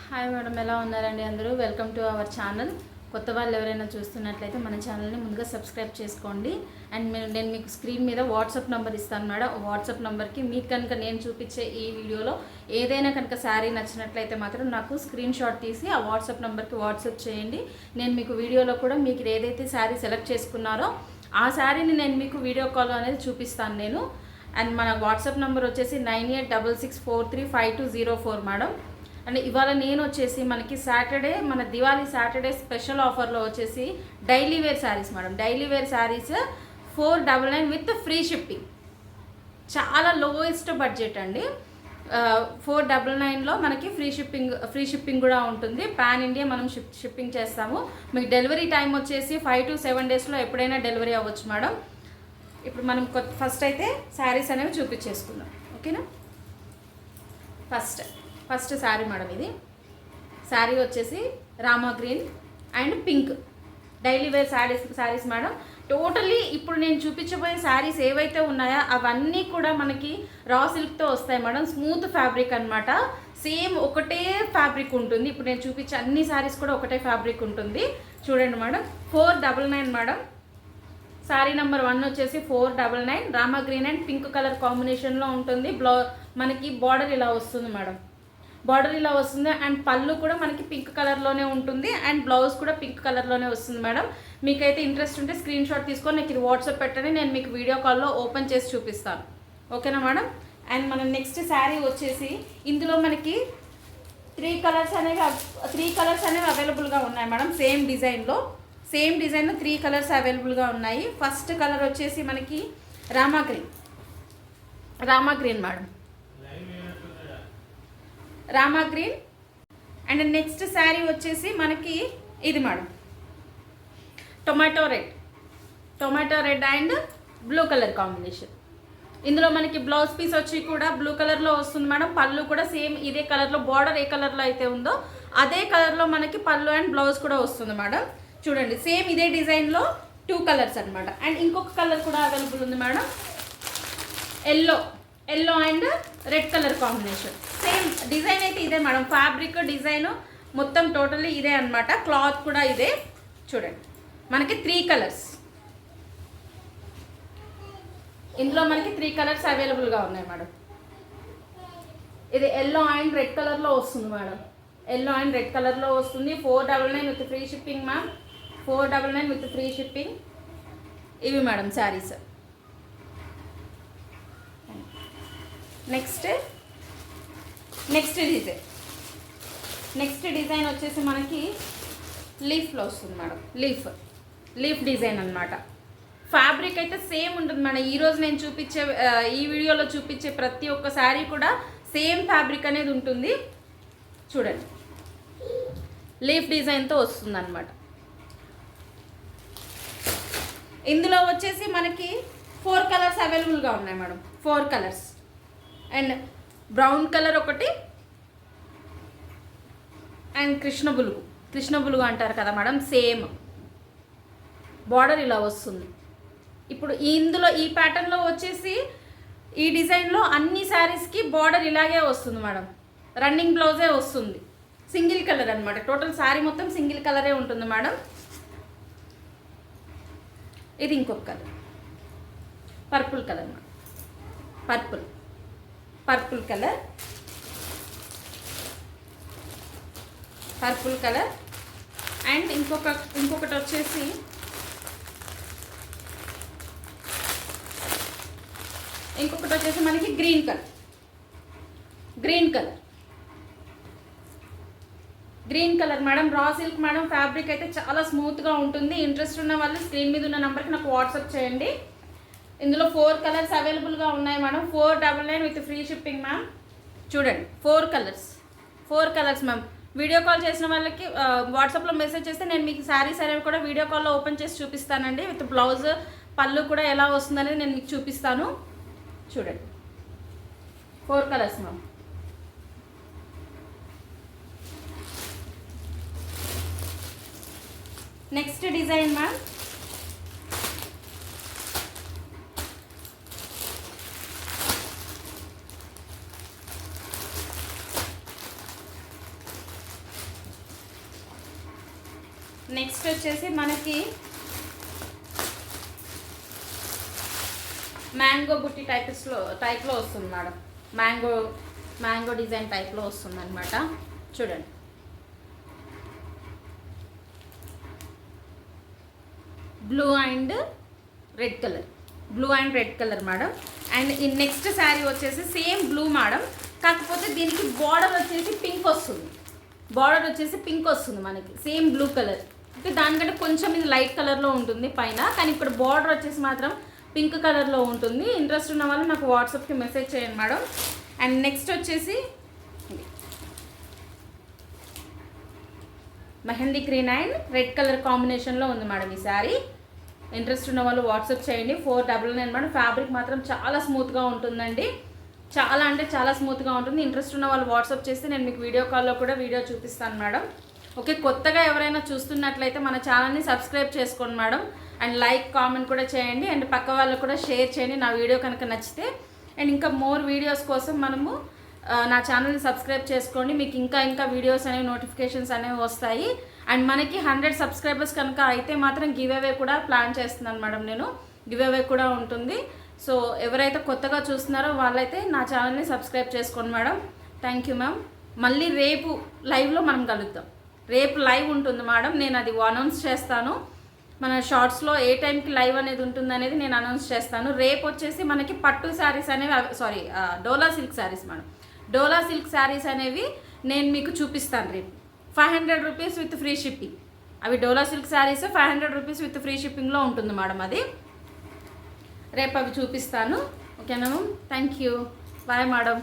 Hi madam, ఎలా ఉన్నారండి అందరూ? Welcome to our channel. కొత్త వాళ్ళు ఎవరైనా చూస్తున్నట్లయితే మన ఛానల్ని ముందుగా సబ్స్క్రైబ్ చేసుకోండి. అండ్ నేను మీకు స్క్రీన్ మీద వాట్సాప్ నెంబర్ ఇస్తాను మేడం. వాట్సాప్ నెంబర్కి మీకు కనుక నేను చూపించే ఈ వీడియోలో ఏదైనా కనుక శారీ నచ్చినట్లయితే మాత్రం నాకు స్క్రీన్ షాట్ తీసి ఆ వాట్సాప్ నెంబర్కి వాట్సాప్ చేయండి. నేను మీకు వీడియోలో కూడా మీకు ఏదైతే శారీ సెలెక్ట్ చేసుకున్నారో ఆ శారీని నేను మీకు వీడియో కాల్ అనేది చూపిస్తాను నేను. అండ్ మన వాట్సాప్ నెంబర్ వచ్చేసి 9866435204 మేడం. అండ్ ఇవాళ నేను వచ్చేసి మనకి సాటర్డే, మన దివాళీ సాటర్డే స్పెషల్ ఆఫర్లో వచ్చేసి daily wear saris madam. Daily wear saris 499 with free shipping. చాలా లోయెస్ట్ బడ్జెట్ అండి. 499లో మనకి ఫ్రీ షిప్పింగ్ కూడా ఉంటుంది. పాన్ ఇండియా మనం షిప్పింగ్ చేస్తాము. మీకు డెలివరీ టైం వచ్చేసి 5 to 7 డేస్లో ఎప్పుడైనా డెలివరీ అవ్వచ్చు మేడం. ఇప్పుడు మనం ఫస్ట్ అయితే శారీస్ అనేవి చూపించేసుకుందాం, ఓకేనా? First sari madam. ఇది శారీ వచ్చేసి Rama green and pink daily wear saris madam. Totally ఇప్పుడు నేను చూపించబోయే శారీస్ ఏవైతే ఉన్నాయో అవన్నీ కూడా మనకి రా సిల్క్తో వస్తాయి మేడం. స్మూత్ ఫ్యాబ్రిక్ అనమాట. సేమ్ ఒకటే ఫ్యాబ్రిక్ ఉంటుంది. ఇప్పుడు నేను చూపించే అన్ని శారీస్ కూడా ఒకటే ఫ్యాబ్రిక్ ఉంటుంది. చూడండి మేడం, 499 మేడం. శారీ నెంబర్ 1 వచ్చేసి 499. Rama green and pink colour కాంబినేషన్లో ఉంటుంది. మనకి బార్డర్ ఇలా వస్తుంది మేడం. బార్డర్ ఇలా వస్తుంది అండ్ పళ్ళు కూడా మనకి పింక్ కలర్లోనే ఉంటుంది అండ్ బ్లౌజ్ కూడా పింక్ కలర్లోనే వస్తుంది మేడం. మీకైతే ఇంట్రెస్ట్ ఉంటే స్క్రీన్ షాట్ తీసుకొని నాకు ఇది వాట్సాప్ పెట్టండి, నేను మీకు వీడియో కాల్లో ఓపెన్ చేసి చూపిస్తాను, ఓకేనా మేడం? అండ్ మనం నెక్స్ట్ శారీ వచ్చేసి ఇందులో మనకి 3 కలర్స్ అనేవి అవైలబుల్గా ఉన్నాయి మేడం. సేమ్ డిజైన్లో 3 కలర్స్ అవైలబుల్గా ఉన్నాయి. ఫస్ట్ కలర్ వచ్చేసి మనకి Rama green madam. Rama green and next sari వచ్చేసి మనకి ఇది madam, tomato red and blue colour combination. ఇందులో మనకి బ్లౌజ్ పీస్ వచ్చి కూడా బ్లూ కలర్లో వస్తుంది మేడం. పళ్ళు కూడా సేమ్ ఇదే కలర్లో, బార్డర్ ఏ కలర్లో అయితే ఉందో అదే కలర్లో మనకి పళ్ళు అండ్ బ్లౌజ్ కూడా వస్తుంది మేడం. చూడండి, సేమ్ ఇదే డిజైన్లో 2 కలర్స్ అనమాట. అండ్ ఇంకొక కలర్ కూడా అవైలబుల్ ఉంది madam, yellow and red colour combination. Same design అయితే ఇదే మేడం. ఫ్యాబ్రిక్ డిజైన్ మొత్తం టోటల్లీ ఇదే అనమాట. క్లాత్ కూడా ఇదే. చూడండి, మనకి 3 కలర్స్. ఇందులో మనకి 3 కలర్స్ అవైలబుల్గా ఉన్నాయి మేడం. ఇది ఎల్లో అండ్ రెడ్ కలర్లో వస్తుంది madam. 499 with free shipping ma'am. 499 with free shipping. ఇవి మేడం శారీస్. నెక్స్ట్ డిజైన్ వచ్చేసి మనకి లీఫ్లో వస్తుంది మేడం. లీఫ్ డిజైన్ అనమాట. ఫ్యాబ్రిక్ అయితే సేమ్ ఉంటుంది మేడం. ఈరోజు నేను ఈ వీడియోలో చూపించే ప్రతి ఒక్క శారీ కూడా సేమ్ ఫ్యాబ్రిక్ అనేది ఉంటుంది. చూడండి, లీఫ్ డిజైన్తో వస్తుంది అనమాట. ఇందులో వచ్చేసి మనకి 4 కలర్స్ అవైలబుల్గా ఉన్నాయి madam. 4 colours and brown colour ఒకటి అండ్ కృష్ణ బులుగు అంటారు కదా మేడం. సేమ్ బార్డర్ ఇలా వస్తుంది. ఇప్పుడు ఇందులో ఈ ప్యాటర్న్లో వచ్చేసి ఈ డిజైన్లో అన్ని శారీస్కి బార్డర్ ఇలాగే వస్తుంది మేడం. రన్నింగ్ బ్లౌజే వస్తుంది. సింగిల్ కలర్ అనమాట. టోటల్ శారీ మొత్తం సింగిల్ కలరే ఉంటుంది మేడం. ఇది ఇంకొక colour, purple colour madam. Purple colour and ఇంకొకటి వచ్చేసి మనకి green colour madam. Raw silk madam. Fabric అయితే చాలా స్మూత్గా ఉంటుంది. ఇంట్రెస్ట్ ఉన్న వాళ్ళు స్క్రీన్ మీద ఉన్న నెంబర్కి నాకు వాట్సాప్ చేయండి. ఇందులో 4 కలర్స్ అవైలబుల్గా ఉన్నాయి madam. 499 with free shipping ma'am. చూడండి, 4 కలర్స్ మ్యామ్. వీడియో కాల్ చేసిన వాళ్ళకి వాట్సాప్లో మెసేజ్ చేస్తే నేను మీకు శారీస్ అనేవి కూడా వీడియో కాల్లో ఓపెన్ చేసి చూపిస్తానండి. విత్ బ్లౌజ్, పళ్ళు కూడా ఎలా వస్తుందనేది నేను మీకు చూపిస్తాను. చూడండి, 4 colours ma'am. Next design ma'am, next వచ్చేసి మనకి మ్యాంగో బుట్టి టైప్లో వస్తుంది మేడం. మ్యాంగో డిజైన్ టైప్లో వస్తుంది అనమాట. చూడండి, blue and red colour madam. And ఈ నెక్స్ట్ శారీ వచ్చేసి సేమ్ బ్లూ మేడం, కాకపోతే దీనికి బార్డర్ వచ్చేసి పింక్ వస్తుంది మనకి. సేమ్ బ్లూ కలర్ అంటే దానికంటే కొంచెం ఇది లైట్ కలర్లో ఉంటుంది పైన, కానీ ఇక్కడ బార్డర్ వచ్చేసి మాత్రం పింక్ కలర్లో ఉంటుంది. ఇంట్రెస్ట్ ఉన్న వాళ్ళు నాకు వాట్సాప్కి మెసేజ్ చేయండి మేడం. అండ్ నెక్స్ట్ వచ్చేసి mehndi green and red colour కాంబినేషన్లో ఉంది మేడం ఈ శారీ. ఇంట్రెస్ట్ ఉన్న వాళ్ళు వాట్సాప్ చేయండి. 499 మేడం. ఫ్యాబ్రిక్ మాత్రం చాలా స్మూత్గా ఉంటుందండి, చాలా అంటే చాలా స్మూత్గా ఉంటుంది. ఇంట్రెస్ట్ ఉన్న వాళ్ళు వాట్సాప్ చేస్తే నేను మీకు వీడియో కాల్లో కూడా వీడియో చూపిస్తాను మేడం. ఓకే, కొత్తగా ఎవరైనా చూస్తున్నట్లయితే మన ఛానల్ని సబ్స్క్రైబ్ చేసుకోండి మేడం. అండ్ లైక్ కామెంట్ కూడా చేయండి. అండ్ పక్క వాళ్ళకు కూడా షేర్ చేయండి నా వీడియో కనుక నచ్చితే. అండ్ ఇంకా మోర్ వీడియోస్ కోసం మనము నా ఛానల్ని సబ్స్క్రైబ్ చేసుకోండి. మీకు ఇంకా వీడియోస్ అనేవి నోటిఫికేషన్స్ అనేవి వస్తాయి. అండ్ మనకి 100 సబ్స్క్రైబర్స్ కనుక అయితే మాత్రం గివ్ అవే కూడా ప్లాన్ చేస్తున్నాను మేడం. నేను గివ్ అవే కూడా ఉంటుంది. సో ఎవరైతే కొత్తగా చూస్తున్నారో వాళ్ళైతే నా ఛానల్ని సబ్స్క్రైబ్ చేసుకోండి మేడం. Thank you ma'am. మళ్ళీ రేపు లైవ్లో మనం కలుద్దాం. రేపు లైవ్ ఉంటుంది మేడం, నేను అది అనౌన్స్ చేస్తాను. మన షార్ట్స్లో ఏ టైంకి లైవ్ అనేది ఉంటుంది అనేది నేను అనౌన్స్ చేస్తాను. రేపు వచ్చేసి మనకి పట్టు శారీస్ అనేవి డోలా సిల్క్ శారీస్ మేడం. డోలా సిల్క్ శారీస్ అనేవి నేను మీకు చూపిస్తాను రేపు. 500 రూపీస్ విత్ ఫ్రీ షిప్పింగ్. అవి Dola silk saris 500 rupees with free షిప్పింగ్లో ఉంటుంది మేడం. అది రేపు అవి చూపిస్తాను. ఓకేనా ma'am? Thank you. Bye madam.